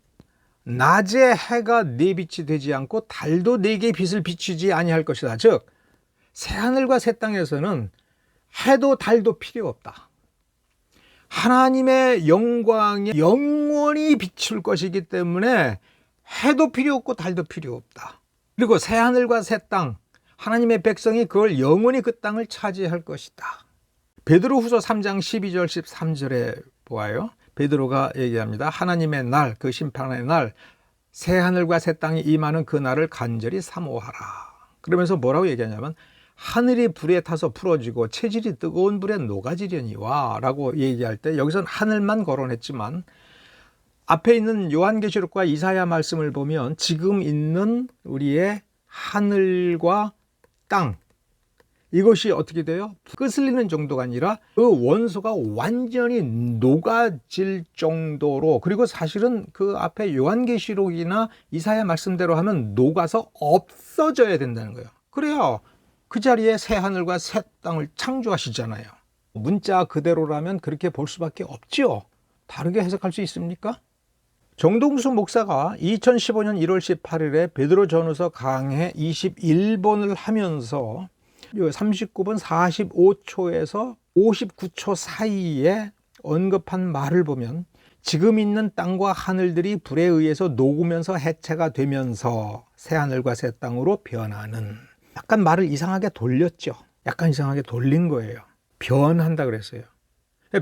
A: 낮에 해가 네 빛이 되지 않고 달도 네게 빛을 비추지 아니할 것이다. 즉 새하늘과 새 땅에서는 해도 달도 필요 없다. 하나님의 영광이 영원히 비출 것이기 때문에 해도 필요 없고 달도 필요 없다. 그리고 새하늘과 새 땅, 하나님의 백성이 그걸 영원히 그 땅을 차지할 것이다. 베드로후서 3장 12절 13절에 보아요. 베드로가 얘기합니다. 하나님의 날, 그 심판의 날, 새하늘과 새 땅이 임하는 그 날을 간절히 사모하라. 그러면서 뭐라고 얘기하냐면 하늘이 불에 타서 풀어지고 체질이 뜨거운 불에 녹아지려니와 라고 얘기할 때 여기서는 하늘만 거론했지만 앞에 있는 요한계시록과 이사야 말씀을 보면 지금 있는 우리의 하늘과 땅, 이것이 어떻게 돼요? 끄슬리는 정도가 아니라 그 원소가 완전히 녹아질 정도로, 그리고 사실은 그 앞에 요한계시록이나 이사야 말씀대로 하면 녹아서 없어져야 된다는 거예요. 그래야 그 자리에 새 하늘과 새 땅을 창조하시잖아요. 문자 그대로라면 그렇게 볼 수밖에 없죠. 다르게 해석할 수 있습니까? 정동수 목사가 2015년 1월 18일에 베드로전후서 강해 21번을 하면서 39분 45초에서 59초 사이에 언급한 말을 보면 지금 있는 땅과 하늘들이 불에 의해서 녹으면서 해체가 되면서 새하늘과 새 땅으로 변하는, 약간 말을 이상하게 돌렸죠. 약간 이상하게 돌린 거예요. 변한다 그랬어요.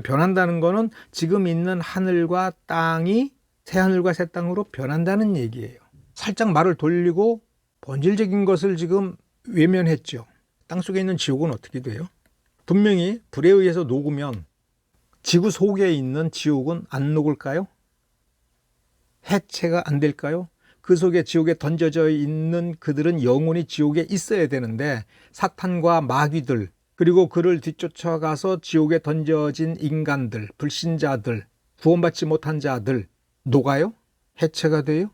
A: 변한다는 거는 지금 있는 하늘과 땅이 새하늘과 새 땅으로 변한다는 얘기예요. 살짝 말을 돌리고 본질적인 것을 지금 외면했죠. 땅속에 있는 지옥은 어떻게 돼요? 분명히 불에 의해서 녹으면 지구 속에 있는 지옥은 안 녹을까요? 해체가 안 될까요? 그 속에 지옥에 던져져 있는 그들은 영원히 지옥에 있어야 되는데 사탄과 마귀들, 그리고 그를 뒤쫓아가서 지옥에 던져진 인간들, 불신자들, 구원받지 못한 자들 녹아요? 해체가 돼요?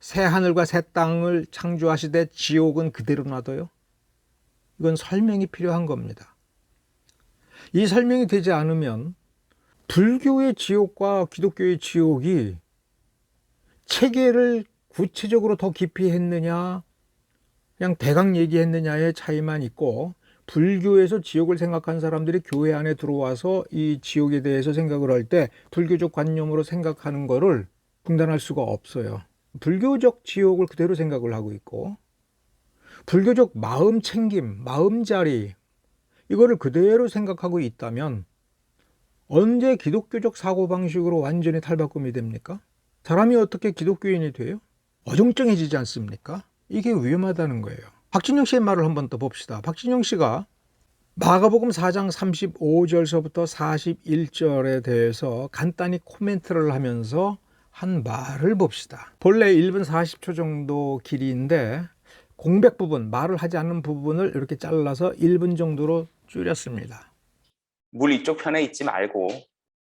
A: 새 하늘과 새 땅을 창조하시되 지옥은 그대로 놔둬요? 이건 설명이 필요한 겁니다. 이 설명이 되지 않으면 불교의 지옥과 기독교의 지옥이 체계를 구체적으로 더 깊이 했느냐, 그냥 대강 얘기했느냐의 차이만 있고, 불교에서 지옥을 생각한 사람들이 교회 안에 들어와서 이 지옥에 대해서 생각을 할 때 불교적 관념으로 생각하는 거를 중단할 수가 없어요. 불교적 지옥을 그대로 생각을 하고 있고, 불교적 마음 챙김, 마음자리, 이거를 그대로 생각하고 있다면 언제 기독교적 사고방식으로 완전히 탈바꿈이 됩니까? 사람이 어떻게 기독교인이 돼요? 어정쩡해지지 않습니까? 이게 위험하다는 거예요. 박진영 씨의 말을 한번 더 봅시다. 박진영 씨가 마가복음 4장 35절서부터 41절에 대해서 간단히 코멘트를 하면서 한 말을 봅시다. 본래 1분 40초 정도 길이인데 공백 부분, 말을 하지 않는 부분을 이렇게 잘라서 1분 정도로 줄였습니다.
B: 물 이쪽 편에 있지 말고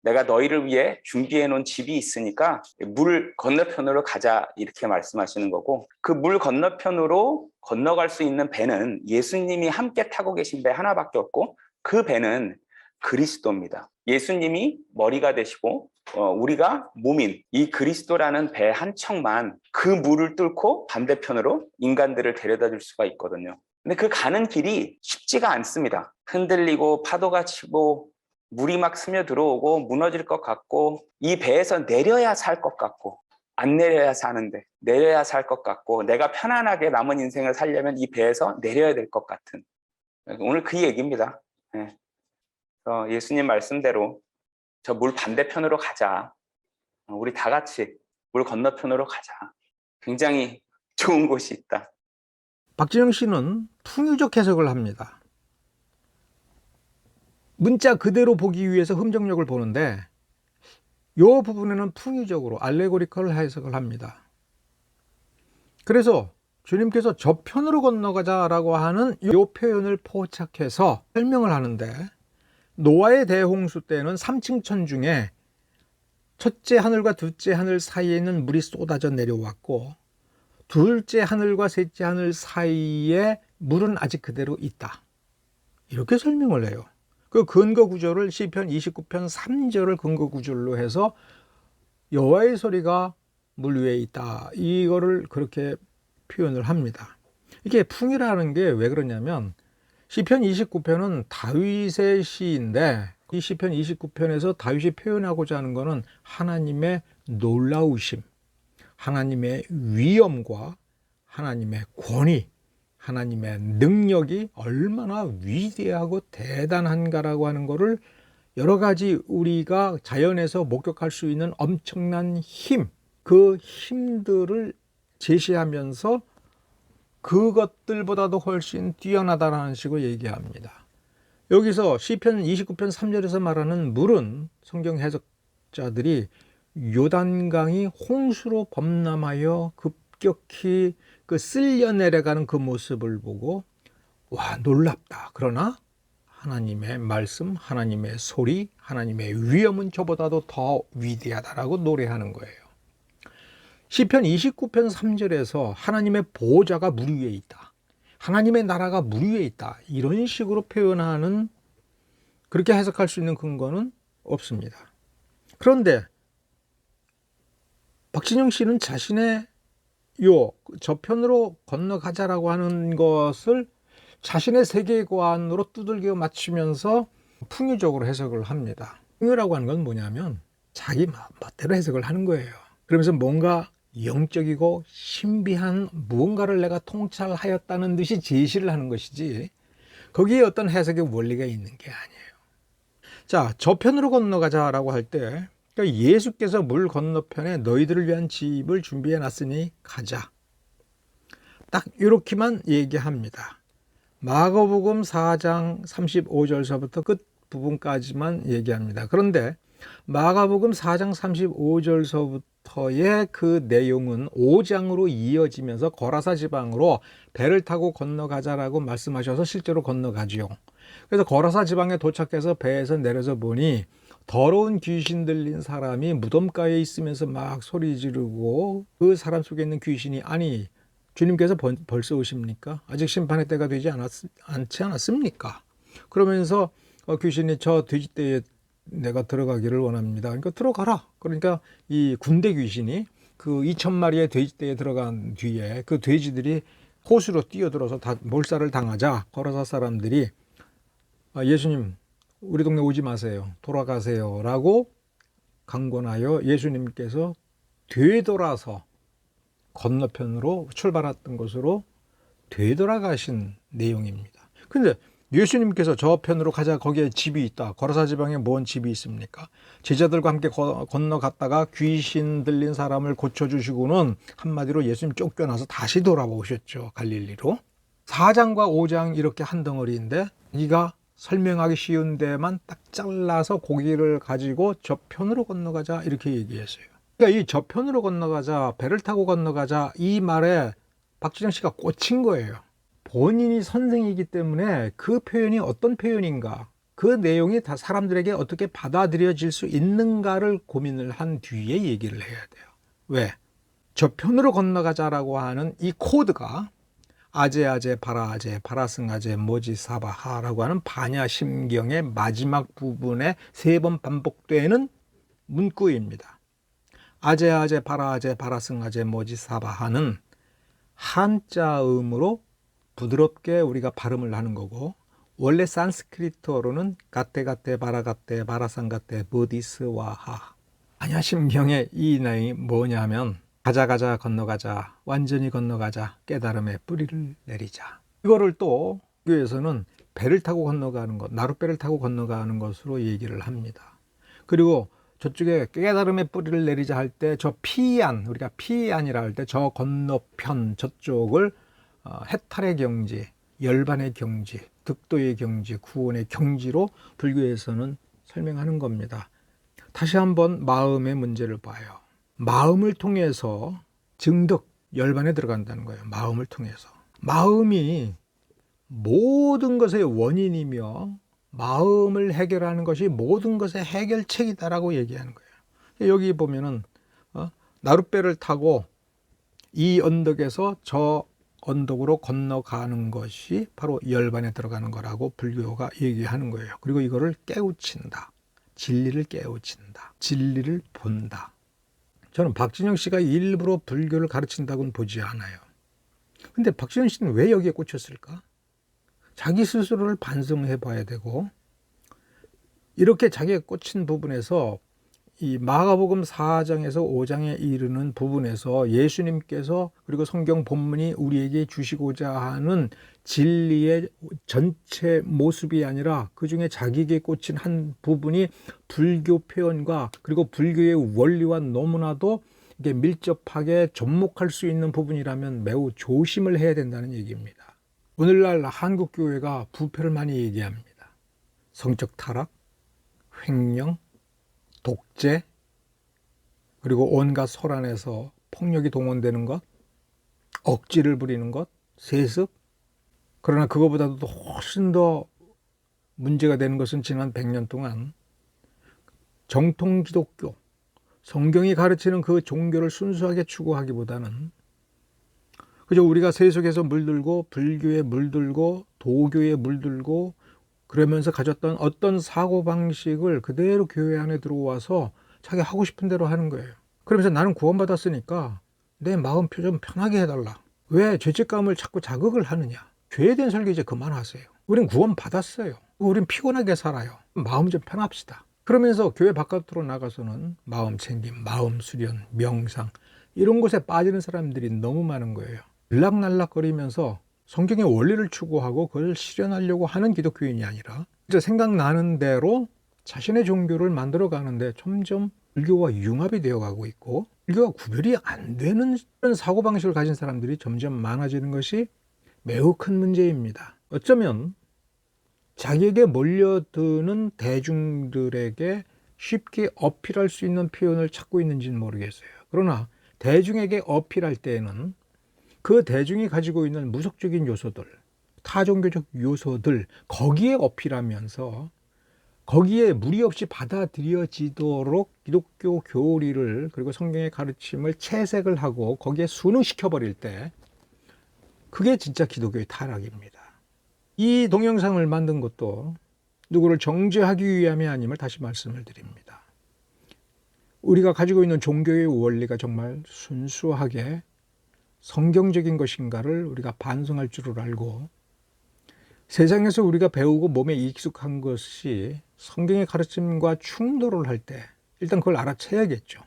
B: 내가 너희를 위해 준비해 놓은 집이 있으니까 물 건너편으로 가자, 이렇게 말씀하시는 거고, 그 물 건너편으로 건너갈 수 있는 배는 예수님이 함께 타고 계신 배 하나밖에 없고 그 배는 그리스도입니다. 예수님이 머리가 되시고 우리가 몸인 이 그리스도라는 배 한 척만 그 물을 뚫고 반대편으로 인간들을 데려다 줄 수가 있거든요. 근데 그 가는 길이 쉽지가 않습니다. 흔들리고 파도가 치고 물이 막 스며들어오고 무너질 것 같고 이 배에서 내려야 살 것 같고 안 내려야 사는데 내려야 살 것 같고 내가 편안하게 남은 인생을 살려면 이 배에서 내려야 될 것 같은 오늘 그 얘기입니다. 네. 예수님 말씀대로 저 물 반대편으로 가자. 우리 다 같이 물 건너편으로 가자. 굉장히 좋은 곳이 있다.
A: 박진영 씨는 풍유적 해석을 합니다. 문자 그대로 보기 위해서 흠정력을 보는데 이 부분에는 풍유적으로 알레고리컬 해석을 합니다. 그래서 주님께서 저편으로 건너가자라고 하는 이 표현을 포착해서 설명을 하는데 노아의 대홍수 때는 3층 천 중에 첫째 하늘과 둘째 하늘 사이에 있는 물이 쏟아져 내려왔고 둘째 하늘과 셋째 하늘 사이에 물은 아직 그대로 있다. 이렇게 설명을 해요. 그 근거 구절을 시편 29편 3절을 근거 구절로 해서 여호와의 소리가 물 위에 있다. 이거를 그렇게 표현을 합니다. 이게 풍이라는 게 왜 그러냐면 시편 29편은 다윗의 시인데 이 시편 29편에서 다윗이 표현하고자 하는 것은 하나님의 놀라우심, 하나님의 위엄과 하나님의 권위, 하나님의 능력이 얼마나 위대하고 대단한가라고 하는 것을 여러 가지 우리가 자연에서 목격할 수 있는 엄청난 힘, 그 힘들을 제시하면서 그것들보다도 훨씬 뛰어나다라는 식으로 얘기합니다. 여기서 시편 29편 3절에서 말하는 물은 성경 해석자들이 요단강이 홍수로 범람하여 급격히 그 쓸려 내려가는 그 모습을 보고 와 놀랍다. 그러나 하나님의 말씀, 하나님의 소리, 하나님의 위엄은 저보다도 더 위대하다라고 노래하는 거예요. 시편 29편 3절에서 하나님의 보호자가 물 위에 있다. 하나님의 나라가 물 위에 있다. 이런 식으로 표현하는 그렇게 해석할 수 있는 근거는 없습니다. 그런데 박진영 씨는 자신의 저편으로 건너가자라고 하는 것을 자신의 세계관으로 두들겨 맞추면서 풍유적으로 해석을 합니다. 풍유라고 하는 건 뭐냐면 자기 멋대로 해석을 하는 거예요. 그러면서 뭔가 영적이고 신비한 무언가를 내가 통찰하였다는 듯이 제시를 하는 것이지 거기에 어떤 해석의 원리가 있는 게 아니에요. 자, 저편으로 건너가자라고 할 때 그러니까 예수께서 물 건너편에 너희들을 위한 집을 준비해 놨으니 가자. 딱 이렇게만 얘기합니다. 마가복음 4장 35절서부터 끝 부분까지만 얘기합니다. 그런데 마가복음 4장 35절서부터의 그 내용은 5장으로 이어지면서 거라사 지방으로 배를 타고 건너가자라고 말씀하셔서 실제로 건너가지요. 그래서 거라사 지방에 도착해서 배에서 내려서 보니 더러운 귀신 들린 사람이 무덤가에 있으면서 막 소리 지르고 그 사람 속에 있는 귀신이 아니 주님께서 벌써 오십니까? 아직 심판의 때가 되지 않지 않았습니까? 그러면서 귀신이 저 돼지떼에 내가 들어가기를 원합니다. 그러니까 들어가라. 그러니까 이 군대 귀신이 그 2,000마리의 돼지떼에 들어간 뒤에 그 돼지들이 호수로 뛰어들어서 다 몰살을 당하자 거라사 사람들이 예수님 우리 동네 오지 마세요. 돌아가세요. 라고 강권하여 예수님께서 되돌아서 건너편으로 출발했던 것으로 되돌아가신 내용입니다. 근데 예수님께서 저편으로 가자 거기에 집이 있다. 거라사 지방에 뭔 집이 있습니까? 제자들과 함께 건너갔다가 귀신 들린 사람을 고쳐주시고는 한마디로 예수님 쫓겨나서 다시 돌아오셨죠. 갈릴리로. 4장과 5장 이렇게 한 덩어리인데 네가 설명하기 쉬운 데만 딱 잘라서 고기를 가지고 저편으로 건너가자 이렇게 얘기했어요. 그러니까 이 저편으로 건너가자, 배를 타고 건너가자 이 말에 박진영 씨가 꽂힌 거예요. 본인이 선생이기 때문에 그 표현이 어떤 표현인가, 그 내용이 다 사람들에게 어떻게 받아들여질 수 있는가를 고민을 한 뒤에 얘기를 해야 돼요. 왜? 저편으로 건너가자라고 하는 이 코드가 아제아제 바라아제 바라승아제 모지사바하라고 하는 반야심경의 마지막 부분에 3번 반복되는 문구입니다. 아제아제 바라아제 바라승아제 모지사바하는 한자음으로 부드럽게 우리가 발음을 하는 거고 원래 산스크리트어로는 가떼 바라가떼 바라상가떼 부디스와하. 안야심경의 이 내용이 뭐냐면 가자 건너가자, 완전히 건너가자, 깨달음의 뿌리를 내리자. 이거를 또 교회에서는 배를 타고 건너가는 것, 나룻배를 타고 건너가는 것으로 얘기를 합니다. 그리고 저쪽에 깨달음의 뿌리를 내리자 할 때 저 피안, 우리가 피안이라 할 때 저 건너편 저쪽을 해탈의 경지, 열반의 경지, 득도의 경지, 구원의 경지로 불교에서는 설명하는 겁니다. 다시 한번 마음의 문제를 봐요. 마음을 통해서 증득, 열반에 들어간다는 거예요. 마음을 통해서. 마음이 모든 것의 원인이며 마음을 해결하는 것이 모든 것의 해결책이다라고 얘기하는 거예요. 여기 보면은 나룻배를 타고 이 언덕에서 저 언덕으로 건너가는 것이 바로 열반에 들어가는 거라고 불교가 얘기하는 거예요. 그리고 이거를 깨우친다. 진리를 깨우친다. 진리를 본다. 저는 박진영 씨가 일부러 불교를 가르친다고는 보지 않아요. 근데 박진영 씨는 왜 여기에 꽂혔을까? 자기 스스로를 반성해 봐야 되고, 이렇게 자기가 꽂힌 부분에서 이 마가복음 4장에서 5장에 이르는 부분에서 예수님께서 그리고 성경 본문이 우리에게 주시고자 하는 진리의 전체 모습이 아니라 그중에 자기에게 꽂힌 한 부분이 불교 표현과 그리고 불교의 원리와 너무나도 이게 밀접하게 접목할 수 있는 부분이라면 매우 조심을 해야 된다는 얘기입니다. 오늘날 한국 교회가 부패를 많이 얘기합니다. 성적 타락, 횡령, 독재, 그리고 온갖 소란에서 폭력이 동원되는 것, 억지를 부리는 것, 세습. 그러나 그거보다도 훨씬 더 문제가 되는 것은 지난 100년 동안 정통 기독교, 성경이 가르치는 그 종교를 순수하게 추구하기보다는 그저 우리가 세속에서 물들고 불교에 물들고 도교에 물들고 그러면서 가졌던 어떤 사고방식을 그대로 교회 안에 들어와서 자기 하고 싶은 대로 하는 거예요. 그러면서 나는 구원받았으니까 내 마음 좀 편하게 해달라. 왜 죄책감을 자꾸 자극을 하느냐. 죄에 대한 설교 이제 그만하세요. 우린 구원받았어요. 우린 피곤하게 살아요. 마음 좀 편합시다. 그러면서 교회 바깥으로 나가서는 마음 챙김, 마음 수련, 명상 이런 곳에 빠지는 사람들이 너무 많은 거예요. 들락날락거리면서 성경의 원리를 추구하고 그걸 실현하려고 하는 기독교인이 아니라 이제 생각나는 대로 자신의 종교를 만들어 가는데 점점 불교와 융합이 되어 가고 있고 불교와 구별이 안 되는 그런 사고방식을 가진 사람들이 점점 많아지는 것이 매우 큰 문제입니다. 어쩌면 자기에게 몰려드는 대중들에게 쉽게 어필할 수 있는 표현을 찾고 있는지는 모르겠어요. 그러나 대중에게 어필할 때에는 그 대중이 가지고 있는 무속적인 요소들, 타종교적 요소들 거기에 어필하면서 거기에 무리 없이 받아들여지도록 기독교 교리를 그리고 성경의 가르침을 채색을 하고 거기에 순응시켜버릴 때 그게 진짜 기독교의 타락입니다. 이 동영상을 만든 것도 누구를 정죄하기 위함이 아님을 다시 말씀을 드립니다. 우리가 가지고 있는 종교의 원리가 정말 순수하게 성경적인 것인가를 우리가 반성할 줄을 알고 세상에서 우리가 배우고 몸에 익숙한 것이 성경의 가르침과 충돌을 할 때 일단 그걸 알아채야겠죠.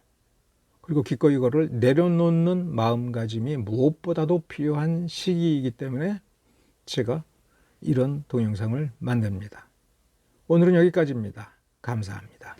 A: 그리고 기꺼이 이거를 내려놓는 마음가짐이 무엇보다도 필요한 시기이기 때문에 제가 이런 동영상을 만듭니다. 오늘은 여기까지입니다. 감사합니다.